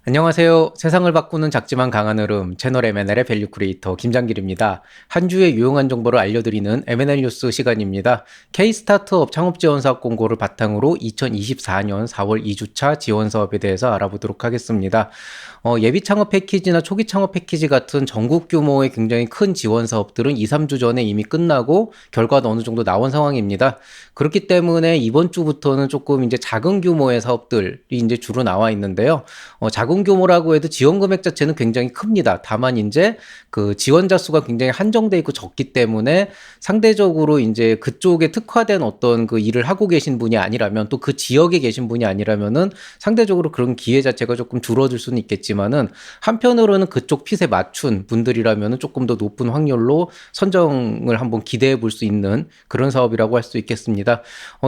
안녕하세요. 세상을 바꾸는 작지만 강한 흐름 채널 M&L의 밸류 크리에이터 김장길입니다. 한 주의 유용한 정보를 알려드리는 M&L 뉴스 시간입니다. K-스타트업 창업지원사업 공고를 바탕으로 2024년 4월 2주차 지원사업에 대해서 알아보도록 하겠습니다. 예비 창업 패키지나 초기 창업 패키지 같은 전국 규모의 굉장히 큰 지원 사업들은 2, 3주 전에 이미 끝나고 결과도 어느 정도 나온 상황입니다. 그렇기 때문에 이번 주부터는 조금 이제 작은 규모의 사업들이 이제 주로 나와 있는데요. 작은 규모라고 해도 지원 금액 자체는 굉장히 큽니다. 다만 이제 그 지원자 수가 굉장히 한정돼 있고 적기 때문에 상대적으로 이제 그쪽에 특화된 어떤 그 일을 하고 계신 분이 아니라면 또 그 지역에 계신 분이 아니라면은 상대적으로 그런 기회 자체가 조금 줄어들 수는 있겠지만은 한편으로는 그쪽 핏에 맞춘 분들이라면은 조금 더 높은 확률로 선정을 한번 기대해 볼 수 있는 그런 사업이라고 할 수 있겠습니다.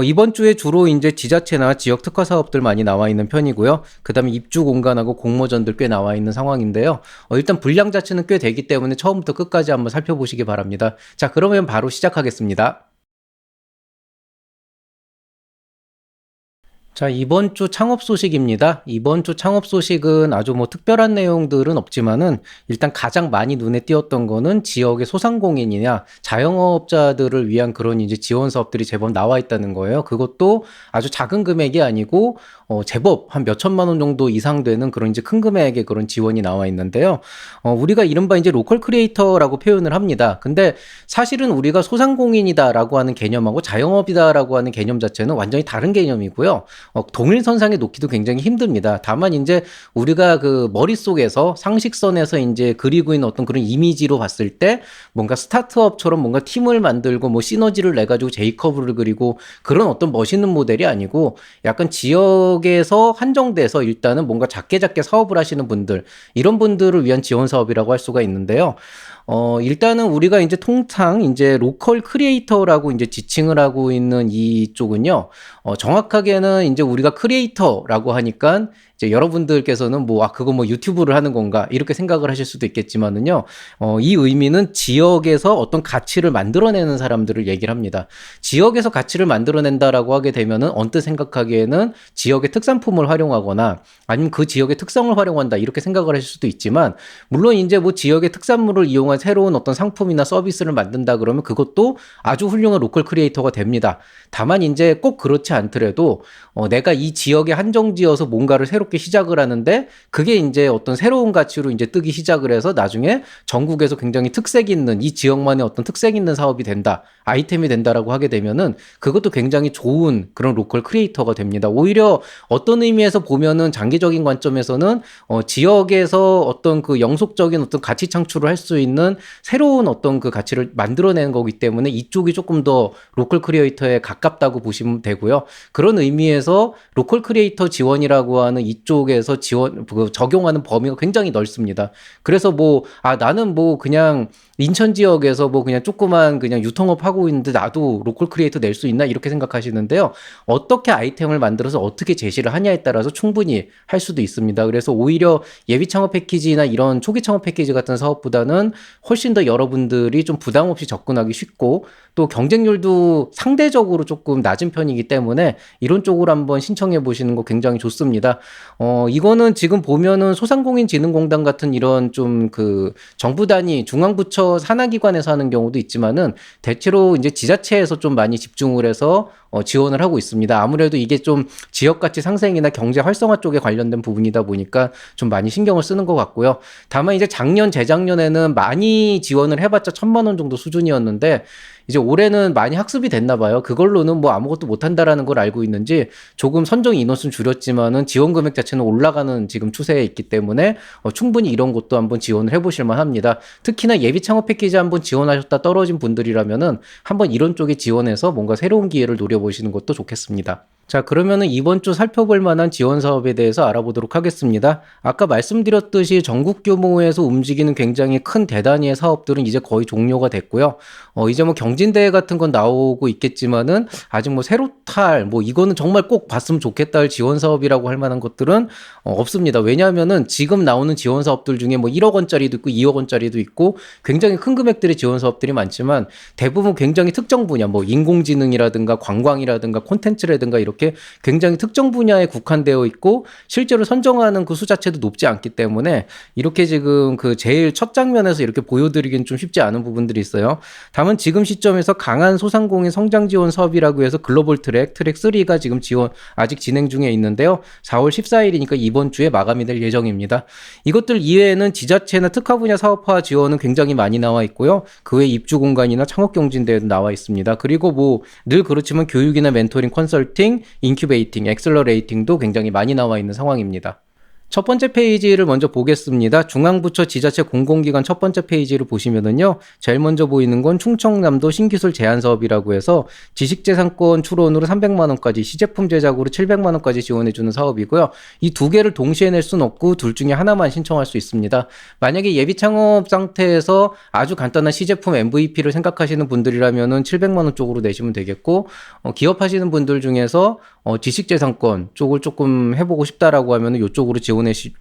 이번 주에 주로 이제 지자체나 지역 특화 사업들 많이 나와 있는 편이고요. 그다음에 입주 공간하고 공모전들 꽤 나와 있는 상황인데요. 일단 분량 자체는 꽤 되기 때문에 처음부터 끝까지 한번 살펴보시기 바랍니다. 자, 그러면 바로 시작하겠습니다. 자, 이번 주 창업 소식입니다. 이번 주 창업 소식은 아주 뭐 특별한 내용들은 없지만은 일단 가장 많이 눈에 띄었던 거는 지역의 소상공인이나 자영업자들을 위한 그런 이제 지원 사업들이 제법 나와 있다는 거예요. 그것도 아주 작은 금액이 아니고 제법 한 몇 천만 원 정도 이상 되는 그런 이제 큰 금액의 그런 지원이 나와 있는데요. 우리가 이른바 이제 로컬 크리에이터라고 표현을 합니다. 근데 사실은 우리가 소상공인이다라고 하는 개념하고 자영업이다라고 하는 개념 자체는 완전히 다른 개념이고요. 동일선상에 놓기도 굉장히 힘듭니다. 다만 이제 우리가 그 머릿속에서 상식선에서 이제 그리고 있는 어떤 그런 이미지로 봤을 때 뭔가 스타트업처럼 뭔가 팀을 만들고 뭐 시너지를 내 가지고 제이커브를 그리고 그런 어떤 멋있는 모델이 아니고 약간 지역에서 한정돼서 일단은 뭔가 작게 작게 사업을 하시는 분들 이런 분들을 위한 지원 사업이라고 할 수가 있는데요. 일단은 우리가 이제 통상 이제 로컬 크리에이터라고 이제 지칭을 하고 있는 이쪽은요. 정확하게는 이제 우리가 크리에이터라고 하니까 이제 여러분들께서는 뭐, 그거 뭐 유튜브를 하는 건가? 이렇게 생각을 하실 수도 있겠지만은요. 이 의미는 지역에서 어떤 가치를 만들어내는 사람들을 얘기를 합니다. 지역에서 가치를 만들어낸다라고 하게 되면은 언뜻 생각하기에는 지역의 특산품을 활용하거나 아니면 그 지역의 특성을 활용한다. 이렇게 생각을 하실 수도 있지만 물론 이제 뭐 지역의 특산물을 이용한 새로운 어떤 상품이나 서비스를 만든다 그러면 그것도 아주 훌륭한 로컬 크리에이터가 됩니다. 다만 이제 꼭 그렇지 않더라도 내가 이 지역에 한정지어서 뭔가를 새롭게 시작을 하는데 그게 이제 어떤 새로운 가치로 이제 뜨기 시작을 해서 나중에 전국에서 굉장히 특색 있는 이 지역만의 어떤 특색 있는 사업이 된다. 아이템이 된다라고 하게 되면은 그것도 굉장히 좋은 그런 로컬 크리에이터가 됩니다. 오히려 어떤 의미에서 보면은 장기적인 관점에서는 지역에서 어떤 그 영속적인 어떤 가치 창출을 할 수 있는 새로운 어떤 그 가치를 만들어내는 거기 때문에 이쪽이 조금 더 로컬 크리에이터에 가깝다고 보시면 되고요. 그런 의미에서 로컬 크리에이터 지원이라고 하는 이쪽에서 적용하는 범위가 굉장히 넓습니다. 그래서 뭐, 나는 뭐 그냥 인천 지역에서 뭐 그냥 조그만 그냥 유통업 하고 있는데 나도 로컬 크리에이터 낼 수 있나 이렇게 생각하시는데요. 어떻게 아이템을 만들어서 어떻게 제시를 하냐에 따라서 충분히 할 수도 있습니다. 그래서 오히려 예비 창업 패키지나 이런 초기 창업 패키지 같은 사업보다는 훨씬 더 여러분들이 좀 부담 없이 접근하기 쉽고 또 경쟁률도 상대적으로 조금 낮은 편이기 때문에 이런 쪽으로 한번 신청해 보시는 거 굉장히 좋습니다. 이거는 지금 보면은 소상공인진흥공단 같은 이런 좀 그 정부 단위 중앙부처 산하기관에서 하는 경우도 있지만은 대체로 이제 지자체에서 좀 많이 집중을 해서 지원을 하고 있습니다. 아무래도 이게 좀 지역가치 상생이나 경제 활성화 쪽에 관련된 부분이다 보니까 좀 많이 신경을 쓰는 것 같고요. 다만 이제 작년, 재작년에는 많이 지원을 해봤자 1,000만 원 정도 수준이었는데 이제 올해는 많이 학습이 됐나 봐요. 그걸로는 뭐 아무것도 못한다라는 걸 알고 있는지 조금 선정 인원수는 줄였지만은 지원 금액 자체는 올라가는 지금 추세에 있기 때문에 충분히 이런 것도 한번 지원을 해보실 만합니다. 특히나 예비 창업 패키지 한번 지원하셨다 떨어진 분들이라면은 한번 이런 쪽에 지원해서 뭔가 새로운 기회를 노려보시는 것도 좋겠습니다. 자, 그러면은 이번 주 살펴볼 만한 지원 사업에 대해서 알아보도록 하겠습니다. 아까 말씀드렸듯이 전국 규모에서 움직이는 굉장히 큰 대단위의 사업들은 이제 거의 종료가 됐고요. 이제 뭐 경진대회 같은 건 나오고 있겠지만은 아직 뭐 새로탈 뭐 이거는 정말 꼭 봤으면 좋겠다 할 지원 사업이라고 할 만한 것들은 없습니다. 왜냐하면은 지금 나오는 지원 사업들 중에 뭐 1억 원짜리도 있고 2억 원짜리도 있고 굉장히 큰 금액들의 지원 사업들이 많지만 대부분 굉장히 특정 분야 뭐 인공지능이라든가 관광이라든가 콘텐츠라든가 이렇게 이렇게 굉장히 특정 분야에 국한되어 있고 실제로 선정하는 그 수 자체도 높지 않기 때문에 이렇게 지금 그 제일 첫 장면에서 이렇게 보여드리기는 좀 쉽지 않은 부분들이 있어요. 다만 지금 시점에서 강한 소상공인 성장 지원 사업이라고 해서 글로벌 트랙 3가 지금 아직 진행 중에 있는데요. 4월 14일이니까 이번 주에 마감이 될 예정입니다. 이것들 이외에는 지자체나 특화 분야 사업화 지원은 굉장히 많이 나와 있고요. 그 외 입주 공간이나 창업 경진대회도 나와 있습니다. 그리고 뭐 늘 그렇지만 교육이나 멘토링, 컨설팅, 인큐베이팅, 엑셀러레이팅도 굉장히 많이 나와 있는 상황입니다. 첫 번째 페이지를 먼저 보겠습니다. 중앙부처 지자체 공공기관 첫 번째 페이지를 보시면은요, 제일 먼저 보이는 건 충청남도 신기술 제안사업이라고 해서 지식재산권 출원으로 300만 원까지, 시제품 제작으로 700만 원까지 지원해주는 사업이고요. 이 두 개를 동시에 낼 수는 없고 둘 중에 하나만 신청할 수 있습니다. 만약에 예비 창업 상태에서 아주 간단한 시제품 MVP를 생각하시는 분들이라면은 700만 원 쪽으로 내시면 되겠고, 기업하시는 분들 중에서 지식재산권 쪽을 조금 해보고 싶다라고 하면은 이쪽으로 지원해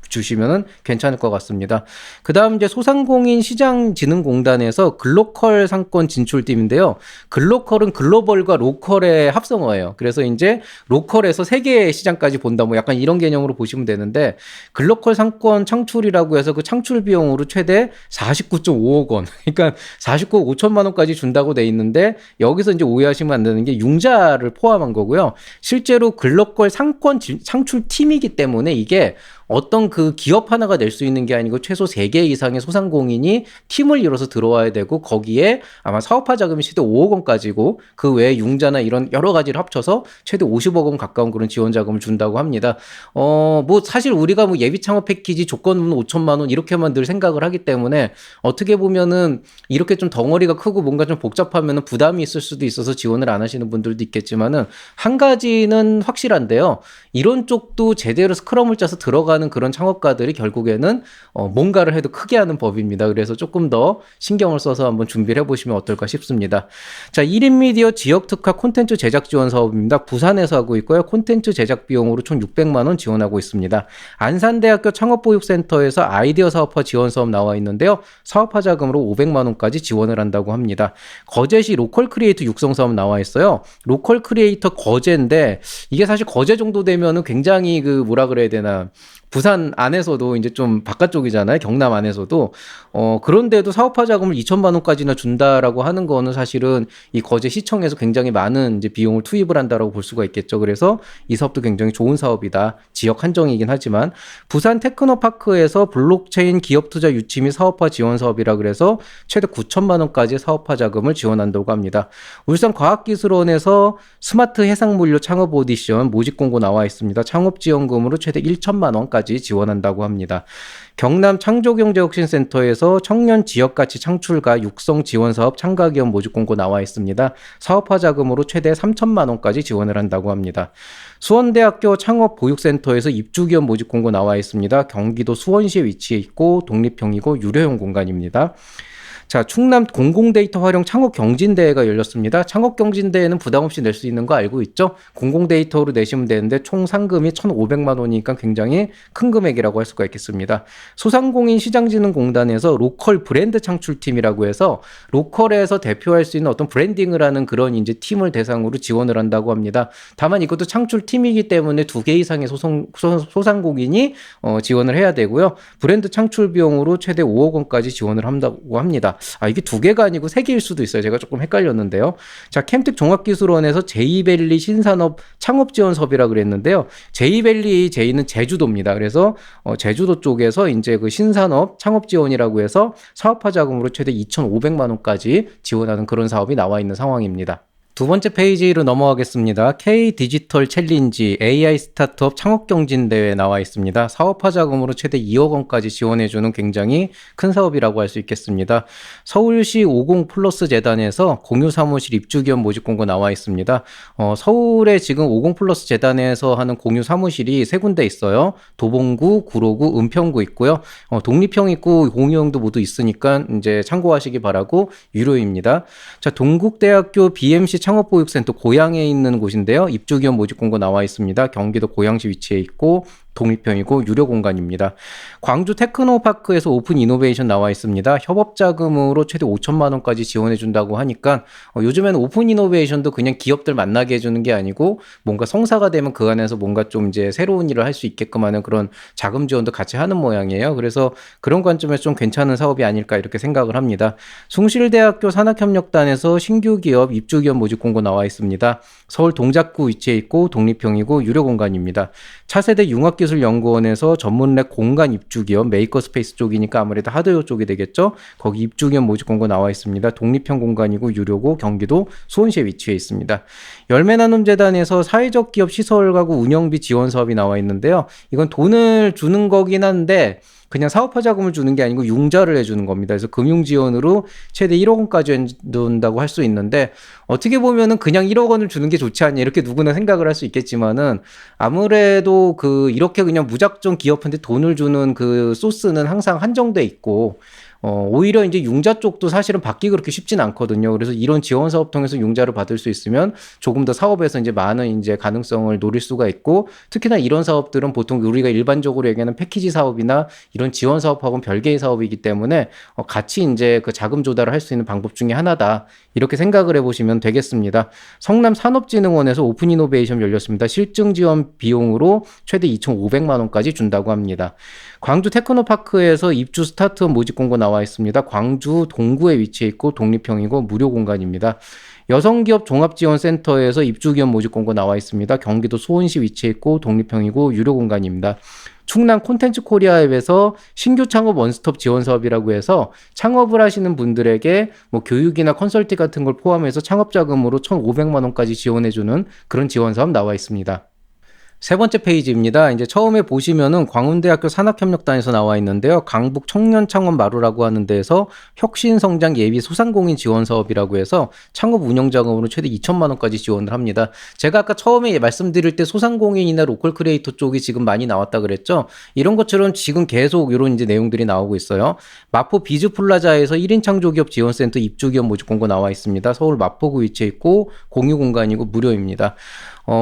주시면은 괜찮을 것 같습니다. 그 다음 이제 소상공인 시장진흥공단에서 글로컬 상권 진출팀인데요. 글로컬은 글로벌과 로컬의 합성어예요. 그래서 이제 로컬에서 세계 시장까지 본다, 뭐 약간 이런 개념으로 보시면 되는데, 글로컬 상권 창출이라고 해서 그 창출 비용으로 최대 49.5억 원, 그러니까 49억 5천만 원까지 준다고 돼 있는데, 여기서 이제 오해하시면 안 되는 게 융자를 포함한 거고요. 실제로 글로컬 상권 창출팀이기 때문에 이게 어떤 그 기업 하나가 낼 수 있는 게 아니고 최소 3개 이상의 소상공인이 팀을 이뤄서 들어와야 되고, 거기에 아마 사업화 자금이 최대 5억 원까지고 그 외에 융자나 이런 여러 가지를 합쳐서 최대 50억 원 가까운 그런 지원 자금을 준다고 합니다. 뭐 사실 우리가 뭐 예비 창업 패키지 조건은 5천만 원 이렇게만 늘 생각을 하기 때문에 어떻게 보면은 이렇게 좀 덩어리가 크고 뭔가 좀 복잡하면은 부담이 있을 수도 있어서 지원을 안 하시는 분들도 있겠지만은, 한 가지는 확실한데요. 이런 쪽도 제대로 스크럼을 짜서 들어가는 그런 창업가들이 결국에는 뭔가를 해도 크게 하는 법입니다. 그래서 조금 더 신경을 써서 한번 준비를 해보시면 어떨까 싶습니다. 자, 1인 미디어 지역 특화 콘텐츠 제작 지원 사업입니다. 부산에서 하고 있고요. 콘텐츠 제작 비용으로 총 600만 원 지원하고 있습니다. 안산대학교 창업보육센터에서 아이디어 사업화 지원 사업 나와 있는데요. 사업화 자금으로 500만 원까지 지원을 한다고 합니다. 거제시 로컬 크리에이터 육성 사업 나와 있어요. 로컬 크리에이터 거제인데, 이게 사실 거제 정도 되면은 굉장히 그 뭐라 그래야 되나, 부산 안에서도 이제 좀 바깥쪽이잖아요. 경남 안에서도. 그런데도 사업화 자금을 2천만 원까지나 준다라고 하는 거는 사실은 이 거제 시청에서 굉장히 많은 이제 비용을 투입을 한다라고 볼 수가 있겠죠. 그래서 이 사업도 굉장히 좋은 사업이다. 지역 한정이긴 하지만, 부산 테크노파크에서 블록체인 기업 투자 유치 및 사업화 지원 사업이라 그래서 최대 9천만 원까지 사업화 자금을 지원한다고 합니다. 울산과학기술원에서 스마트 해상물류 창업 오디션 모집 공고 나와 있습니다. 창업 지원금으로 최대 1천만 원까지 지원한다고 합니다. 경남 창조경제혁신센터에서 청년 지역가치 창출과 육성 지원사업 참가기업 모집 공고 나와 있습니다. 사업화 자금으로 최대 3천만 원까지 지원을 한다고 합니다. 수원대학교 창업보육센터에서 입주기업 모집 공고 나와 있습니다. 경기도 수원시에 위치해 있고 독립형이고 유료용 공간입니다. 자, 충남 공공데이터 활용 창업경진대회가 열렸습니다. 창업경진대회는 부담없이 낼 수 있는 거 알고 있죠? 공공데이터로 내시면 되는데 총 상금이 1,500만 원이니까 굉장히 큰 금액이라고 할 수가 있겠습니다. 소상공인 시장진흥공단에서 로컬 브랜드 창출팀이라고 해서 로컬에서 대표할 수 있는 어떤 브랜딩을 하는 그런 이제 팀을 대상으로 지원을 한다고 합니다. 다만 이것도 창출팀이기 때문에 2개 이상의 소상공인이 지원을 해야 되고요. 브랜드 창출 비용으로 최대 5억 원까지 지원을 한다고 합니다. 이게 2개가 아니고 3개일 수도 있어요. 제가 조금 헷갈렸는데요. 자, 캠특 종합기술원에서 제이밸리 신산업 창업 지원 사업이라 그랬는데요. 제이밸리, 제이는 제주도입니다. 그래서 제주도 쪽에서 이제 그 신산업 창업 지원이라고 해서 사업화 자금으로 최대 2,500만 원까지 지원하는 그런 사업이 나와 있는 상황입니다. 두 번째 페이지로 넘어가겠습니다. K 디지털 챌린지 AI 스타트업 창업경진대회 나와 있습니다. 사업화 자금으로 최대 2억 원까지 지원해주는 굉장히 큰 사업이라고 할 수 있겠습니다. 서울시 50 플러스 재단에서 공유 사무실 입주기업 모집 공고 나와 있습니다. 서울에 지금 50 플러스 재단에서 하는 공유 사무실이 3군데 있어요. 도봉구, 구로구, 은평구 있고요. 독립형 있고 공유형도 모두 있으니까 이제 참고하시기 바라고, 유료입니다. 자, 동국대학교 BMC 창업보육센터 고양에 있는 곳인데요. 입주기업 모집 공고 나와 있습니다. 경기도 고양시 위치해 있고 독립형이고 유료 공간입니다. 광주 테크노파크에서 오픈 이노베이션 나와 있습니다. 협업 자금으로 최대 5천만 원까지 지원해 준다고 하니까 요즘에는 오픈 이노베이션도 그냥 기업들 만나게 해주는 게 아니고 뭔가 성사가 되면 그 안에서 뭔가 좀 이제 새로운 일을 할 수 있게끔 하는 그런 자금 지원도 같이 하는 모양이에요. 그래서 그런 관점에서 좀 괜찮은 사업이 아닐까 이렇게 생각을 합니다. 숭실대학교 산학협력단에서 신규 기업 입주 기업 모집 공고 나와 있습니다. 서울 동작구 위치해 있고 독립형이고 유료 공간입니다. 차세대 융합기술연구원에서 전문랩 공간 입주기업 메이커스페이스 쪽이니까 아무래도 하드웨어 쪽이 되겠죠. 거기 입주기업 모집 공고 나와 있습니다. 독립형 공간이고 유료고 경기도 수원시에 위치해 있습니다. 열매나눔재단에서 사회적 기업 시설 가구 운영비 지원 사업이 나와 있는데요. 이건 돈을 주는 거긴 한데 그냥 사업화 자금을 주는 게 아니고 융자를 해주는 겁니다. 그래서 금융 지원으로 최대 1억 원까지 해준다고 할 수 있는데 어떻게 보면은 그냥 1억 원을 주는 게 좋지 않냐 이렇게 누구나 생각을 할 수 있겠지만은 아무래도 이렇게 그냥 무작정 기업한테 돈을 주는 그 소스는 항상 한정돼 있고 오히려 이제 융자 쪽도 사실은 받기 그렇게 쉽진 않거든요. 그래서 이런 지원 사업 통해서 융자를 받을 수 있으면 조금 더 사업에서 이제 많은 이제 가능성을 노릴 수가 있고 특히나 이런 사업들은 보통 우리가 일반적으로 얘기하는 패키지 사업이나 이런 지원 사업하고는 별개의 사업이기 때문에 같이 이제 그 자금 조달을 할 수 있는 방법 중에 하나다. 이렇게 생각을 해보시면 되겠습니다. 성남산업진흥원에서 오픈 이노베이션 열렸습니다. 실증 지원 비용으로 최대 2,500만 원까지 준다고 합니다. 광주 테크노파크에서 입주 스타트업 모집 공고 나와 있습니다. 광주 동구에 위치해 있고 독립형이고 무료 공간입니다. 여성기업 종합지원센터에서 입주기업 모집 공고 나와 있습니다. 경기도 수원시 위치해 있고 독립형이고 유료 공간입니다. 충남 콘텐츠 코리아앱에서 신규 창업 원스톱 지원 사업이라고 해서 창업을 하시는 분들에게 뭐 교육이나 컨설팅 같은 걸 포함해서 창업 자금으로 1,500만 원까지 지원해주는 그런 지원 사업 나와 있습니다. 세 번째 페이지입니다. 이제 처음에 보시면은 광운대학교 산학협력단에서 나와 있는데요. 강북 청년창업 마루라고 하는 데에서 혁신성장 예비 소상공인 지원 사업이라고 해서 창업 운영 자금으로 최대 2천만 원까지 지원을 합니다. 제가 아까 처음에 말씀드릴 때 소상공인이나 로컬 크리에이터 쪽이 지금 많이 나왔다 그랬죠. 이런 것처럼 지금 계속 이런 이제 내용들이 나오고 있어요. 마포 비즈플라자에서 1인 창조기업 지원센터 입주기업 모집 공고 나와 있습니다. 서울 마포구 위치해 있고 공유 공간이고 무료입니다.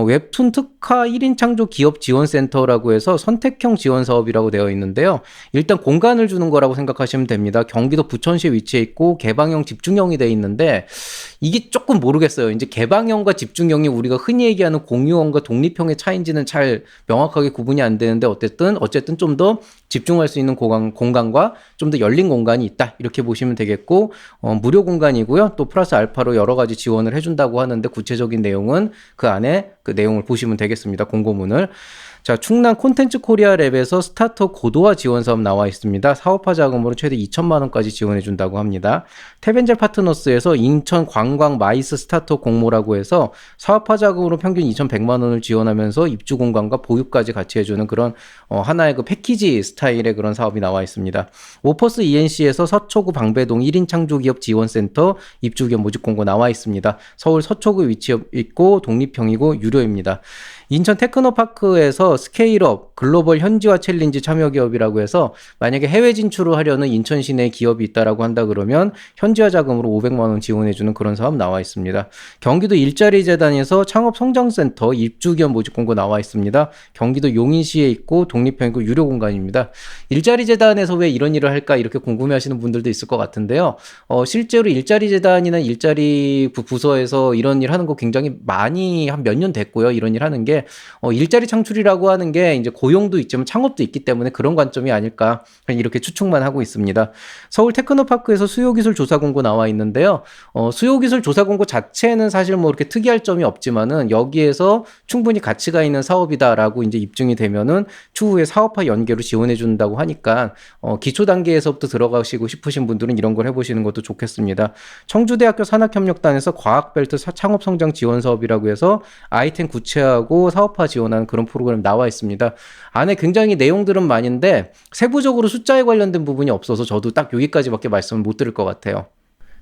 웹툰 특화 1인 창조 기업 지원센터라고 해서 선택형 지원 사업이라고 되어 있는데요. 일단 공간을 주는 거라고 생각하시면 됩니다. 경기도 부천시에 위치해 있고 개방형 집중형이 되어 있는데 이게 조금 모르겠어요. 이제 개방형과 집중형이 우리가 흔히 얘기하는 공유형과 독립형의 차이인지는 잘 명확하게 구분이 안 되는데 어쨌든 좀 더 집중할 수 있는 공간과 좀 더 열린 공간이 있다. 이렇게 보시면 되겠고 무료 공간이고요. 또 플러스 알파로 여러 가지 지원을 해준다고 하는데 구체적인 내용은 그 안에 그 내용을 보시면 되겠습니다. 공고문을. 자, 충남 콘텐츠 코리아 랩에서 스타트업 고도화 지원 사업 나와 있습니다. 사업화 자금으로 최대 2천만 원까지 지원해 준다고 합니다. 태벤젤 파트너스에서 인천 관광 마이스 스타트업 공모라고 해서 사업화 자금으로 평균 2,100만 원을 지원하면서 입주 공간과 보육까지 같이 해주는 그런 하나의 그 패키지 스타일의 그런 사업이 나와 있습니다. 오퍼스 ENC에서 서초구 방배동 1인 창조기업 지원센터 입주기업 모집 공고 나와 있습니다. 서울 서초구 위치해 있고 독립형이고 유료입니다. 인천 테크노파크에서 스케일업 글로벌 현지화 챌린지 참여 기업이라고 해서 만약에 해외 진출을 하려는 인천 시내 기업이 있다라고 한다 그러면 현지화 자금으로 500만 원 지원해주는 그런 사업 나와 있습니다. 경기도 일자리 재단에서 창업 성장센터 입주 기업 모집 공고 나와 있습니다. 경기도 용인시에 있고 독립형이고 유료 공간입니다. 일자리 재단에서 왜 이런 일을 할까 이렇게 궁금해하시는 분들도 있을 것 같은데요. 실제로 일자리 재단이나 일자리 부서에서 이런 일 하는 거 굉장히 많이 한 몇 년 됐고요. 이런 일 하는 게 일자리 창출이라고 하는 게 이제 고용도 있지만 창업도 있기 때문에 그런 관점이 아닐까 이렇게 추측만 하고 있습니다. 서울 테크노파크에서 수요기술 조사 공고 나와 있는데요. 수요기술 조사 공고 자체는 사실 뭐 이렇게 특이할 점이 없지만은 여기에서 충분히 가치가 있는 사업이다라고 이제 입증이 되면은 추후에 사업화 연계로 지원해 준다고 하니까 기초 단계에서부터 들어가시고 싶으신 분들은 이런 걸 해보시는 것도 좋겠습니다. 청주대학교 산학협력단에서 과학벨트 창업성장 지원 사업이라고 해서 아이템 구체하고 사업화 지원하는 그런 프로그램 나와 있습니다. 안에 굉장히 내용들은 많은데 세부적으로 숫자에 관련된 부분이 없어서 저도 딱 여기까지밖에 말씀을 못 드릴 것 같아요.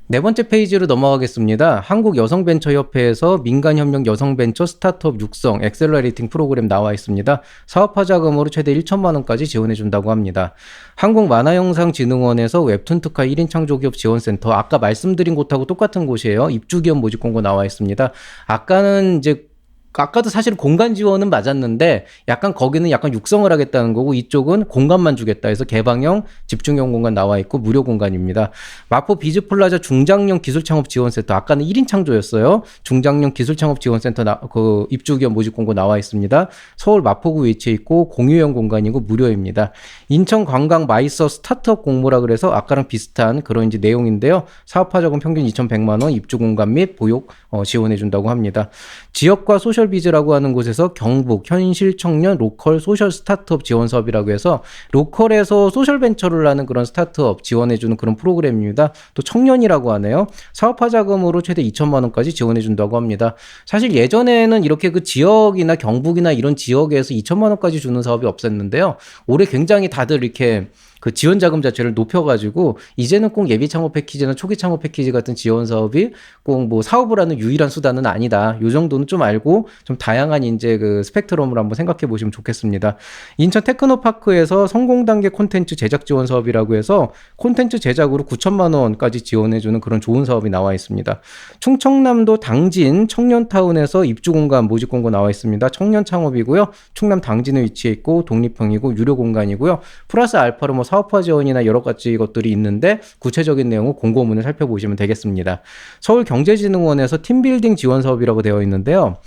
네 번째 페이지로 넘어가겠습니다. 한국여성벤처협회에서 민간협력 여성벤처 스타트업 육성 엑셀러레이팅 프로그램 나와 있습니다. 사업화 자금으로 최대 1천만 원까지 지원해 준다고 합니다. 한국만화영상진흥원에서 웹툰 특화 1인 창조기업 지원센터 아까 말씀드린 곳하고 똑같은 곳이에요. 입주기업 모집 공고 나와 있습니다. 아까는 이제 아까도 사실 공간 지원은 맞았는데 약간 거기는 약간 육성을 하겠다는 거고 이쪽은 공간만 주겠다 해서 개방형 집중형 공간 나와 있고 무료 공간입니다. 마포 비즈플라자 중장년 기술창업 지원센터 아까는 1인 창조였어요. 중장년 기술창업 지원센터 그 입주기업 모집 공고 나와 있습니다. 서울 마포구 위치해 있고 공유형 공간이고 무료입니다. 인천 관광 마이서 스타트업 공모라 그래서 아까랑 비슷한 그런 이제 내용인데요. 사업화 자금 평균 2,100만 원, 입주 공간 및 보육 지원해 준다고 합니다. 지역과 소셜비즈라고 하는 곳에서 경북 현실 청년 로컬 소셜 스타트업 지원 사업이라고 해서 로컬에서 소셜 벤처를 하는 그런 스타트업 지원해 주는 그런 프로그램입니다. 또 청년이라고 하네요. 사업화 자금으로 최대 2천만 원까지 지원해 준다고 합니다. 사실 예전에는 이렇게 그 지역이나 경북이나 이런 지역에서 2천만 원까지 주는 사업이 없었는데요. 올해 굉장히 다들 이렇게 그 지원 자금 자체를 높여가지고 이제는 꼭 예비 창업 패키지나 초기 창업 패키지 같은 지원 사업이 꼭 뭐 사업을 하는 유일한 수단은 아니다. 요 정도는 좀 알고 좀 다양한 이제 그 스펙트럼을 한번 생각해 보시면 좋겠습니다. 인천 테크노파크에서 성공 단계 콘텐츠 제작 지원 사업이라고 해서 콘텐츠 제작으로 9천만 원까지 지원해 주는 그런 좋은 사업이 나와 있습니다. 충청남도 당진 청년타운에서 입주 공간 모집 공고 나와 있습니다. 청년 창업이고요. 충남 당진에 위치해 있고 독립형이고 유료 공간이고요. 플러스 알파로 뭐 사업화 지원이나 여러 가지 것들이 있는데 구체적인 내용은 공고문을 살펴보시면 되겠습니다. 서울경제진흥원에서 팀빌딩 지원 사업이라고 되어 있는데요.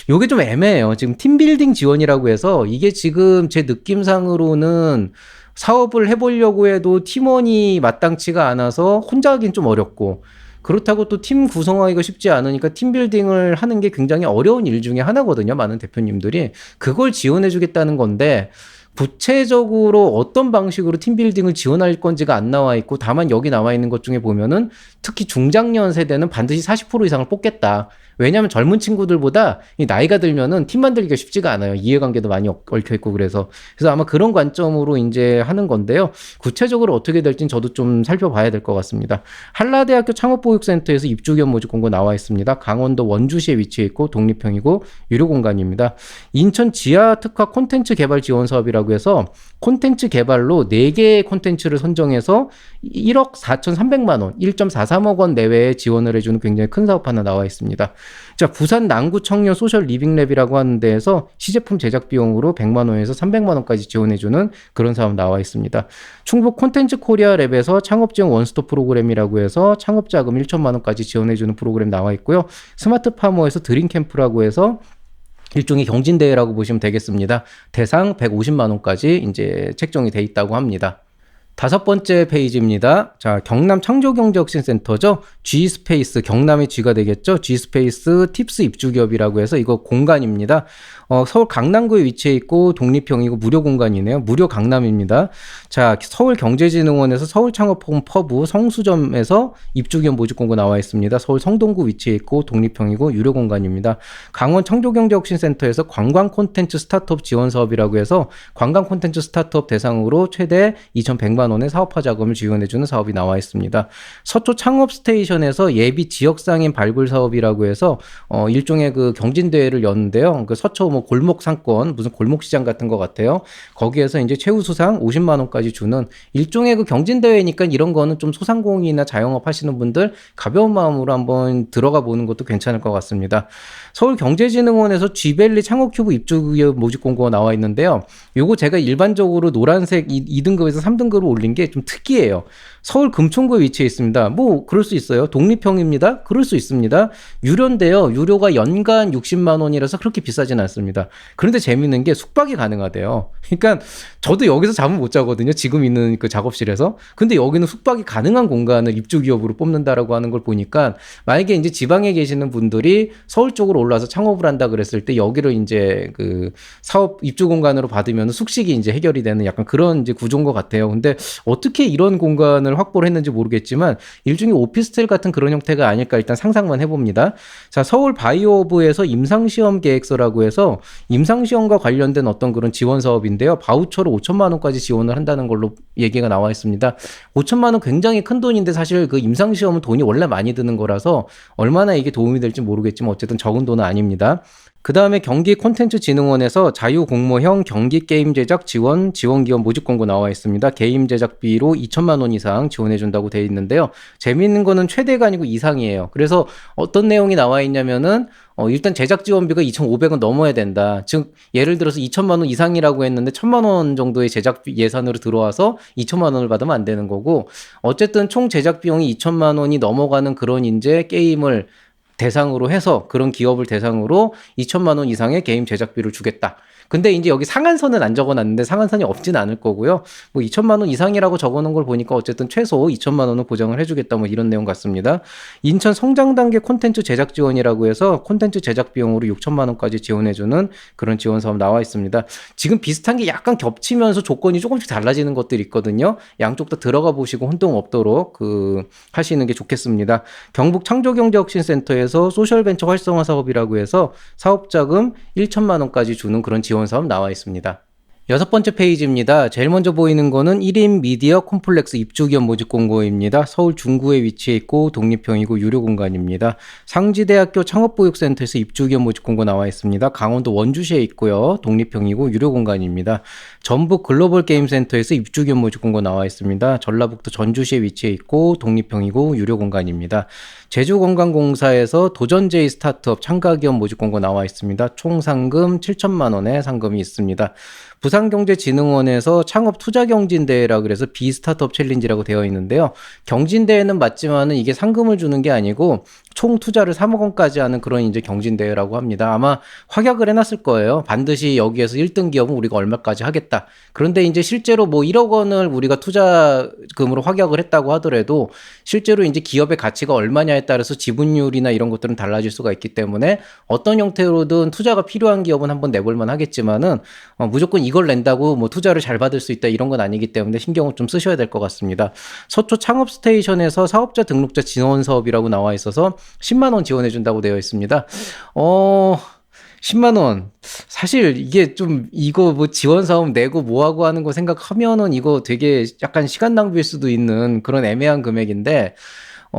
이게 좀 애매해요. 지금 팀빌딩 지원이라고 해서 이게 지금 제 느낌상으로는 사업을 해보려고 해도 팀원이 마땅치가 않아서 혼자 하긴 좀 어렵고 그렇다고 또 팀 구성하기가 쉽지 않으니까 팀빌딩을 하는 게 굉장히 어려운 일 중에 하나거든요. 많은 대표님들이. 그걸 지원해 주겠다는 건데 구체적으로 어떤 방식으로 팀빌딩을 지원할 건지가 안 나와 있고 다만 여기 나와 있는 것 중에 보면은 특히 중장년 세대는 반드시 40% 이상을 뽑겠다. 왜냐하면 젊은 친구들보다 이 나이가 들면은 팀 만들기가 쉽지가 않아요. 이해관계도 많이 얽혀 있고 그래서 아마 그런 관점으로 이제 하는 건데요. 구체적으로 어떻게 될지는 저도 좀 살펴봐야 될 것 같습니다. 한라대학교 창업보육센터에서 입주기업 모집 공고 나와 있습니다. 강원도 원주시에 위치해 있고 독립형이고 유료 공간입니다. 인천 지하특화 콘텐츠 개발 지원 사업이라고 해서 콘텐츠 개발로 4개의 콘텐츠를 선정해서 1억 4,300만 원, 1.43억 원 내외에 지원을 해주는 굉장히 큰 사업 하나 나와 있습니다. 자, 부산 남구 청년 소셜 리빙랩이라고 하는 데에서 시제품 제작 비용으로 100만 원에서 300만 원까지 지원해주는 그런 사업 나와 있습니다. 충북 콘텐츠 코리아 랩에서 창업 지원 원스톱 프로그램이라고 해서 창업 자금 1천만 원까지 지원해주는 프로그램 나와 있고요. 스마트 파머에서 드림 캠프라고 해서 일종의 경진대회라고 보시면 되겠습니다. 대상 150만 원까지 이제 책정이 돼 있다고 합니다. 5번째 페이지입니다. 자, 경남 창조경제혁신센터죠. G스페이스, 경남의 G가 되겠죠. G스페이스 팁스 입주기업이라고 해서 이거 공간입니다. 서울 강남구에 위치해 있고 독립형이고 무료 공간이네요. 무료 강남입니다. 자, 서울경제진흥원에서 서울창업폼 퍼브 성수점에서 입주기업 모집 공고 나와 있습니다. 서울 성동구 위치해 있고 독립형이고 유료 공간입니다. 강원 창조경제혁신센터에서 관광 콘텐츠 스타트업 지원 사업이라고 해서 관광 콘텐츠 스타트업 대상으로 최대 2,100만 원의 사업화 자금을 지원해주는 사업이 나와 있습니다. 서초 창업 스테이션에서 예비 지역상인 발굴 사업이라고 해서 일종의 그 경진대회를 여는데요. 그 서초 뭐 골목 상권 무슨 골목 시장 같은 것 같아요. 거기에서 이제 최우수상 50만 원까지 주는 일종의 그 경진대회니까 이런 거는 좀 소상공인이나 자영업 하시는 분들 가벼운 마음으로 한번 들어가 보는 것도 괜찮을 것 같습니다. 서울경제진흥원에서 G밸리 창업큐브 입주기업 모집 공고가 나와 있는데요. 요거 제가 일반적으로 노란색 2등급에서 3등급으로 올린 게 좀 특이해요. 서울 금천구에 위치해 있습니다. 뭐 그럴 수 있어요. 독립형입니다. 그럴 수 있습니다. 유료인데요. 유료가 연간 60만 원이라서 그렇게 비싸진 않습니다. 그런데 재밌는 게 숙박이 가능하대요. 그러니까 저도 여기서 잠을 못 자거든요. 지금 있는 그 작업실에서. 근데 여기는 숙박이 가능한 공간을 입주기업으로 뽑는다라고 하는 걸 보니까 만약에 이제 지방에 계시는 분들이 서울 쪽으로 올라와서 창업을 한다 그랬을 때 여기를 이제 그 사업 입주 공간으로 받으면 숙식이 이제 해결이 되는 약간 그런 이제 구조인 것 같아요. 근데 어떻게 이런 공간을 확보를 했는지 모르겠지만 일종의 오피스텔 같은 그런 형태가 아닐까 일단 상상만 해봅니다. 자, 서울 바이오오브에서 임상시험 계획서라고 해서 임상시험과 관련된 어떤 그런 지원 사업인데요. 바우처로 5천만 원까지 지원을 한다는 걸로 얘기가 나와 있습니다. 5천만 원 굉장히 큰 돈인데 사실 그 임상시험은 돈이 원래 많이 드는 거라서 얼마나 이게 도움이 될지 모르겠지만 어쨌든 적은 돈은 아닙니다. 그 다음에 경기콘텐츠진흥원에서 자유공모형 경기게임 제작 지원기업 모집 공고 나와 있습니다. 게임 제작비로 2천만 원 이상 지원해준다고 되어 있는데요. 재미있는 거는 최대가 아니고 이상이에요. 그래서 어떤 내용이 나와 있냐면은 일단 제작 지원비가 2,500원 넘어야 된다. 즉 예를 들어서 2천만 원 이상이라고 했는데 1,000만 원 정도의 제작 예산으로 들어와서 2천만 원을 받으면 안 되는 거고, 어쨌든 총 제작 비용이 2천만 원이 넘어가는 그런 이제 게임을 대상으로 해서, 그런 기업을 대상으로 2천만 원 이상의 게임 제작비를 주겠다. 근데 이제 여기 상한선은 안 적어놨는데 상한선이 없진 않을 거고요. 뭐 2천만 원 이상이라고 적어놓은 걸 보니까 어쨌든 최소 2천만 원은 보장을 해주겠다, 뭐 이런 내용 같습니다. 인천 성장 단계 콘텐츠 제작 지원이라고 해서 콘텐츠 제작 비용으로 6천만 원까지 지원해주는 그런 지원 사업 나와 있습니다. 지금 비슷한 게 약간 겹치면서 조건이 조금씩 달라지는 것들이 있거든요. 양쪽 다 들어가 보시고 혼동 없도록 하시는 게 좋겠습니다. 경북 창조경제혁신센터에서 소셜벤처 활성화 사업이라고 해서 사업자금 1천만 원까지 주는 그런 지원 사업 나와 있습니다. 6번째 페이지입니다. 제일 먼저 보이는 거는 1인 미디어 콤플렉스 입주기업 모집 공고입니다. 서울 중구에 위치해 있고 독립형이고 유료 공간입니다. 상지대학교 창업보육센터에서 입주기업 모집 공고 나와 있습니다. 강원도 원주시에 있고요. 독립형이고 유료 공간입니다. 전북 글로벌 게임센터에서 입주기업 모집 공고 나와 있습니다. 전라북도 전주시에 위치해 있고 독립형이고 유료 공간입니다. 제주관광공사에서 도전제이 스타트업 참가기업 모집 공고 나와 있습니다. 총 상금 7천만 원의 상금이 있습니다. 부산경제진흥원에서 창업투자경진대회라 그래서 비스타트업 챌린지라고 되어 있는데요. 경진대회는 맞지만은 이게 상금을 주는 게 아니고 총 투자를 3억 원까지 하는 그런 이제 경진대회라고 합니다. 아마 확약을 해놨을 거예요. 반드시 여기에서 1등 기업은 우리가 얼마까지 하겠다. 그런데 이제 실제로 뭐 1억 원을 우리가 투자금으로 확약을 했다고 하더라도 실제로 이제 기업의 가치가 얼마냐에 따라서 지분율이나 이런 것들은 달라질 수가 있기 때문에 어떤 형태로든 투자가 필요한 기업은 한번 내볼만 하겠지만은 무조건 이걸 낸다고 뭐 투자를 잘 받을 수 있다 이런 건 아니기 때문에 신경을 좀 쓰셔야 될 것 같습니다. 서초 창업스테이션에서 사업자 등록자 지원 사업이라고 나와 있어서 10만 원 지원해 준다고 되어 있습니다. 10만 원. 사실 이게 좀 이거 뭐 지원 사업 내고 뭐 하고 하는 거 생각하면은 이거 되게 약간 시간 낭비일 수도 있는 그런 애매한 금액인데,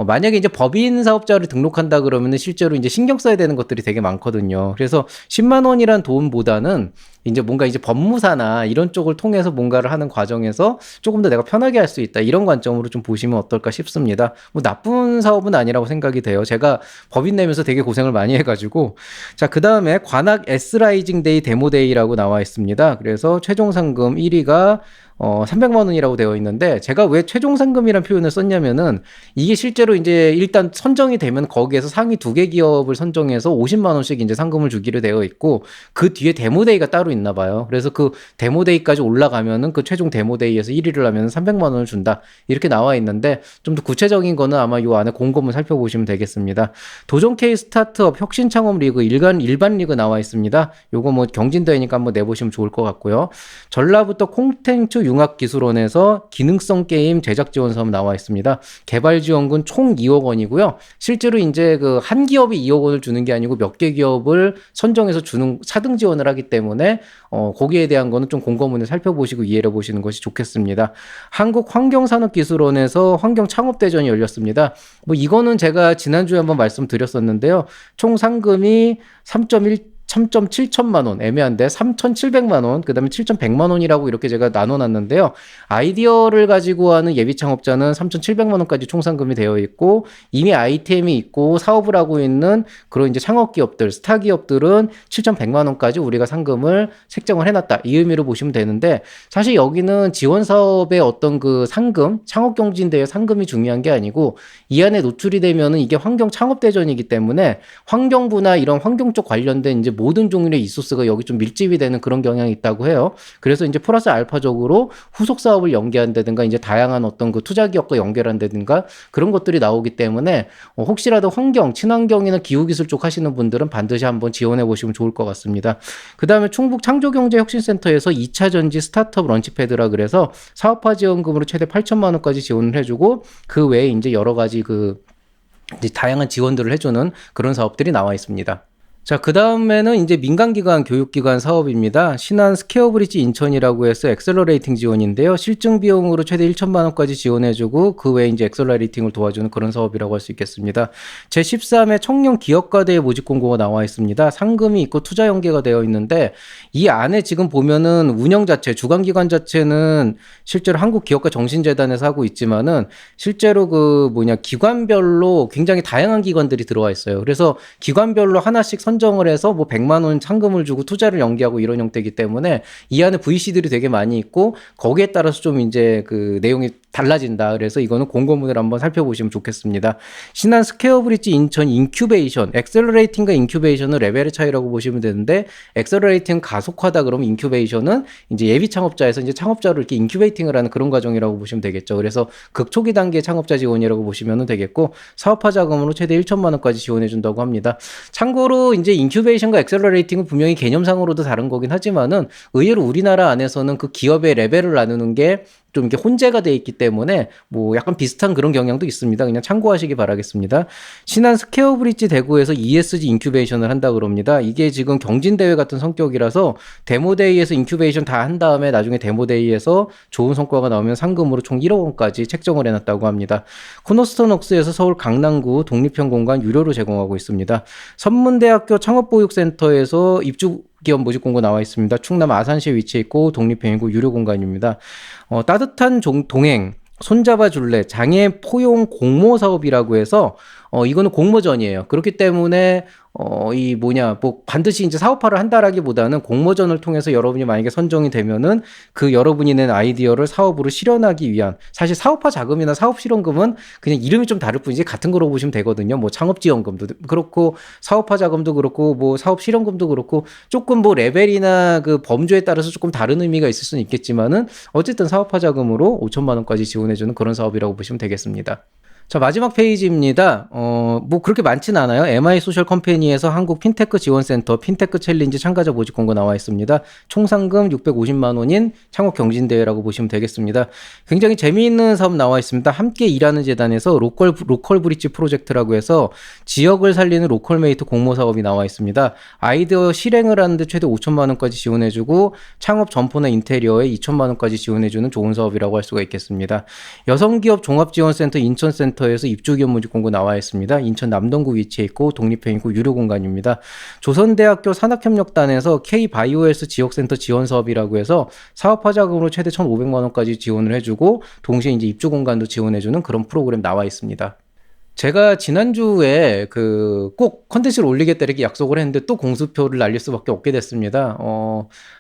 만약에 이제 법인 사업자를 등록한다 그러면은 실제로 이제 신경 써야 되는 것들이 되게 많거든요. 그래서 10만 원이란 돈보다는 이제 뭔가 이제 법무사나 이런 쪽을 통해서 뭔가를 하는 과정에서 조금 더 내가 편하게 할 수 있다, 이런 관점으로 좀 보시면 어떨까 싶습니다. 뭐 나쁜 사업은 아니라고 생각이 돼요. 제가 법인 내면서 되게 고생을 많이 해가지고. 자, 그 다음에 관악 S라이징 데이 데모 데이라고 나와 있습니다. 그래서 최종 상금 1위가 300만 원이라고 되어 있는데, 제가 왜 최종 상금이라는 표현을 썼냐면은 이게 실제로 이제 일단 선정이 되면 거기에서 상위 2개 기업을 선정해서 50만 원씩 이제 상금을 주기로 되어 있고, 그 뒤에 데모데이가 따로 있나 봐요. 그래서 그 데모데이까지 올라가면은 그 최종 데모데이에서 1위를 하면 300만 원을 준다, 이렇게 나와 있는데 좀 더 구체적인 거는 아마 요 안에 공고문 살펴보시면 되겠습니다. 도전 K 스타트업 혁신 창업 리그 일반 리그 나와 있습니다. 요거 뭐 경진대회니까 한번 내보시면 좋을 것 같고요. 전라북도 콘텐츠 융합기술원에서 기능성 게임 제작 지원 사업 나와 있습니다. 개발 지원금 총 2억 원이고요. 실제로 이제 그 한 기업이 2억 원을 주는 게 아니고 몇 개 기업을 선정해서 주는 차등 지원을 하기 때문에 거기에 대한 거는 좀 공고문을 살펴보시고 이해를 보시는 것이 좋겠습니다. 한국환경산업기술원에서 환경창업대전이 열렸습니다. 뭐 이거는 제가 지난주에 한번 말씀드렸었는데요. 총 상금이 3.7천만 원, 애매한데 3,700만 원, 그 다음에 7,100만 원이라고 이렇게 제가 나눠놨는데요. 아이디어를 가지고 하는 예비 창업자는 3,700만 원까지 총 상금이 되어 있고, 이미 아이템이 있고 사업을 하고 있는 그런 이제 창업 기업들, 스타 기업들은 7,100만 원까지 우리가 상금을 책정을 해놨다, 이 의미로 보시면 되는데, 사실 여기는 지원 사업의 어떤 그 상금, 창업경진대회 상금이 중요한 게 아니고, 이 안에 노출이 되면은 이게 환경 창업대전이기 때문에 환경부나 이런 환경 쪽 관련된 이제 모든 종류의 리소스가 여기 좀 밀집이 되는 그런 경향이 있다고 해요. 그래서 이제 플러스 알파적으로 후속 사업을 연계한다든가 이제 다양한 어떤 그 투자 기업과 연결한다든가 그런 것들이 나오기 때문에 혹시라도 환경, 친환경이나 기후기술 쪽 하시는 분들은 반드시 한번 지원해 보시면 좋을 것 같습니다. 그 다음에 충북 창조경제혁신센터에서 2차 전지 스타트업 런치패드라 그래서 사업화 지원금으로 최대 8천만 원까지 지원을 해주고, 그 외에 이제 여러 가지 이제 다양한 지원들을 해주는 그런 사업들이 나와 있습니다. 자, 그 다음에는 이제 민간기관, 교육기관 사업입니다. 신한 스퀘어브릿지 인천이라고 해서 엑셀러레이팅 지원인데요. 실증 비용으로 최대 1천만 원까지 지원해주고 그 외에 이제 엑셀러레이팅을 도와주는 그런 사업이라고 할 수 있겠습니다. 제13회 청년 기업가대회 모집 공고가 나와 있습니다. 상금이 있고 투자 연계가 되어 있는데 이 안에 지금 보면은 운영 자체, 주관기관 자체는 실제로 한국기업가정신재단에서 하고 있지만은 실제로 기관별로 굉장히 다양한 기관들이 들어와 있어요. 그래서 기관별로 하나씩 선정을 해서 뭐 100만 원 상금을 주고 투자를 연계하고 이런 형태이기 때문에 이 안에 VC들이 되게 많이 있고 거기에 따라서 좀 이제 그 내용이 달라진다. 그래서 이거는 공고문을 한번 살펴보시면 좋겠습니다. 신한 스퀘어브릿지 인천 인큐베이션, 엑셀러레이팅과 인큐베이션은 레벨의 차이라고 보시면 되는데 엑셀러레이팅 가속화다 그러면 인큐베이션은 이제 예비 창업자에서 이제 창업자로 이렇게 인큐베이팅을 하는 그런 과정이라고 보시면 되겠죠. 그래서 극초기 단계 창업자 지원이라고 보시면 되겠고 사업화 자금으로 최대 1천만 원까지 지원해 준다고 합니다. 참고로 이제 인큐베이션과 엑셀러레이팅은 분명히 개념상으로도 다른 거긴 하지만은 의외로 우리나라 안에서는 그 기업의 레벨을 나누는 게 좀 이렇게 혼재가 돼 있기 때문에 뭐 약간 비슷한 그런 경향도 있습니다. 그냥 참고하시기 바라겠습니다. 신한 스퀘어브릿지 대구에서 ESG 인큐베이션을 한다 그럽니다. 이게 지금 경진대회 같은 성격이라서 데모데이에서 인큐베이션 다 한 다음에 나중에 데모데이에서 좋은 성과가 나오면 상금으로 총 1억 원까지 책정을 해놨다고 합니다. 코너스톤웍스에서 서울 강남구 독립형 공간 유료로 제공하고 있습니다. 선문대학교 창업보육센터에서 입주 기업 모집 공고 나와 있습니다. 충남 아산시에 위치해 있고 독립형이고 유료 공간입니다. 따뜻한 동행, 손잡아 줄래, 장애 포용 공모 사업이라고 해서 이거는 공모전이에요. 그렇기 때문에 뭐 반드시 이제 사업화를 한다라기보다는 공모전을 통해서 여러분이 만약에 선정이 되면은 그 여러분이 낸 아이디어를 사업으로 실현하기 위한, 사실 사업화 자금이나 사업 실현금은 그냥 이름이 좀 다를 뿐이지 같은 거로 보시면 되거든요. 뭐 창업지원금도 그렇고 사업화 자금도 그렇고 뭐 사업 실현금도 그렇고 조금 뭐 레벨이나 그 범주에 따라서 조금 다른 의미가 있을 수는 있겠지만은 어쨌든 사업화 자금으로 5천만 원까지 지원해주는 그런 사업이라고 보시면 되겠습니다. 자, 마지막 페이지입니다. 뭐 그렇게 많진 않아요. MI 소셜 컴퍼니에서 한국 핀테크 지원센터 핀테크 챌린지 참가자 모집 공고 나와 있습니다. 총 상금 650만 원인 창업 경진대회라고 보시면 되겠습니다. 굉장히 재미있는 사업 나와 있습니다. 함께 일하는 재단에서 로컬 브릿지 프로젝트라고 해서 지역을 살리는 로컬메이트 공모 사업이 나와 있습니다. 아이디어 실행을 하는데 최대 5천만 원까지 지원해주고 창업 점포나 인테리어에 2천만 원까지 지원해주는 좋은 사업이라고 할 수가 있겠습니다. 여성기업 종합지원센터 인천센터 에서 입주기업 모집 공고 나와 있습니다. 인천 남동구 위치해 있고 독립형이고 유료 공간입니다. 조선대학교 산학협력단에서 K바이오헬스 지역센터 지원 사업이라고 해서 사업화 자금으로 최대 1,500만 원까지 지원을 해주고 동시에 이제 입주 공간도 지원해주는 그런 프로그램 나와 있습니다. 제가 지난주에 꼭 컨텐츠를 올리겠다 이렇게 약속을 했는데 또 공수표를 날릴 수밖에 없게 됐습니다.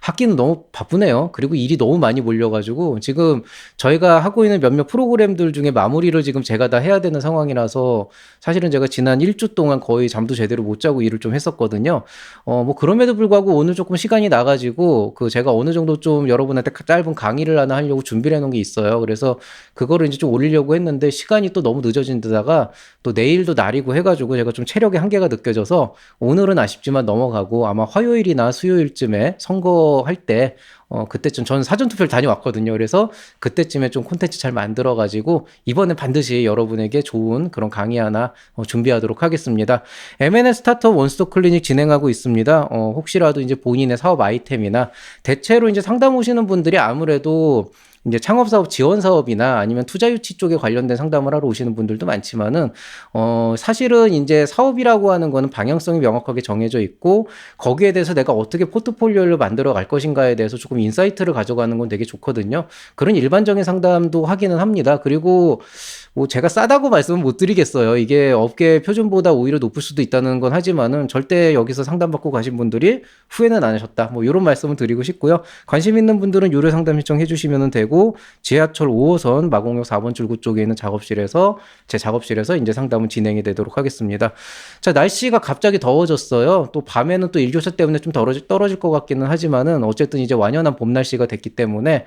학기는 너무 바쁘네요. 그리고 일이 너무 많이 몰려가지고 지금 저희가 하고 있는 몇몇 프로그램들 중에 마무리를 지금 제가 다 해야 되는 상황이라서 사실은 제가 지난 1주 동안 거의 잠도 제대로 못 자고 일을 좀 했었거든요. 뭐 그럼에도 불구하고 오늘 조금 시간이 나가지고 제가 어느 정도 좀 여러분한테 짧은 강의를 하나 하려고 준비를 해놓은 게 있어요. 그래서 그거를 이제 좀 올리려고 했는데 시간이 또 너무 늦어진 데다가 또 내일도 날이고 해가지고 제가 좀 체력의 한계가 느껴져서 오늘은 아쉽지만 넘어가고 아마 화요일이나 수요일쯤에 선거할 때 그때쯤 저는 사전투표를 다녀왔거든요. 그래서 그때쯤에 좀 콘텐츠 잘 만들어가지고 이번에 반드시 여러분에게 좋은 그런 강의 하나 준비하도록 하겠습니다. M&A 스타트업 원스톱 클리닉 진행하고 있습니다. 혹시라도 이제 본인의 사업 아이템이나 대체로 이제 상담 오시는 분들이 아무래도 이제 창업사업 지원 사업이나 아니면 투자 유치 쪽에 관련된 상담을 하러 오시는 분들도 많지만은 사실은 이제 사업이라고 하는 거는 방향성이 명확하게 정해져 있고 거기에 대해서 내가 어떻게 포트폴리오를 만들어 갈 것인가에 대해서 조금 인사이트를 가져가는 건 되게 좋거든요. 그런 일반적인 상담도 하기는 합니다. 그리고 뭐 제가 싸다고 말씀은 못 드리겠어요. 이게 업계 표준보다 오히려 높을 수도 있다는 건 하지만은 절대 여기서 상담받고 가신 분들이 후회는 안 하셨다. 뭐 이런 말씀을 드리고 싶고요. 관심 있는 분들은 유료 상담 신청해 주시면 되고 지하철 5호선 마곡역 4번 출구 쪽에 있는 제 작업실에서 이제 상담은 진행이 되도록 하겠습니다. 자, 날씨가 갑자기 더워졌어요. 또 밤에는 또 일교차 때문에 좀 떨어질 것 같기는 하지만은 어쨌든 이제 완연한 봄 날씨가 됐기 때문에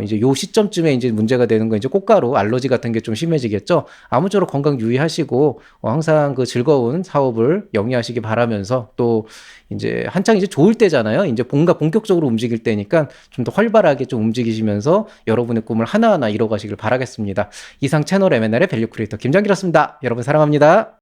이제 요 시점쯤에 이제 문제가 되는 건 이제 꽃가루 알러지 같은 게 좀 심해지겠죠. 아무쪼록 건강 유의하시고 항상 그 즐거운 사업을 영위하시기 바라면서 또 이제 한창 이제 좋을 때잖아요. 이제 뭔가 본격적으로 움직일 때니까 좀 더 활발하게 좀 움직이시면서 여러분의 꿈을 하나하나 이뤄가시길 바라겠습니다. 이상 채널 M&A의 밸류 크리에이터 김장길이었습니다. 여러분 사랑합니다.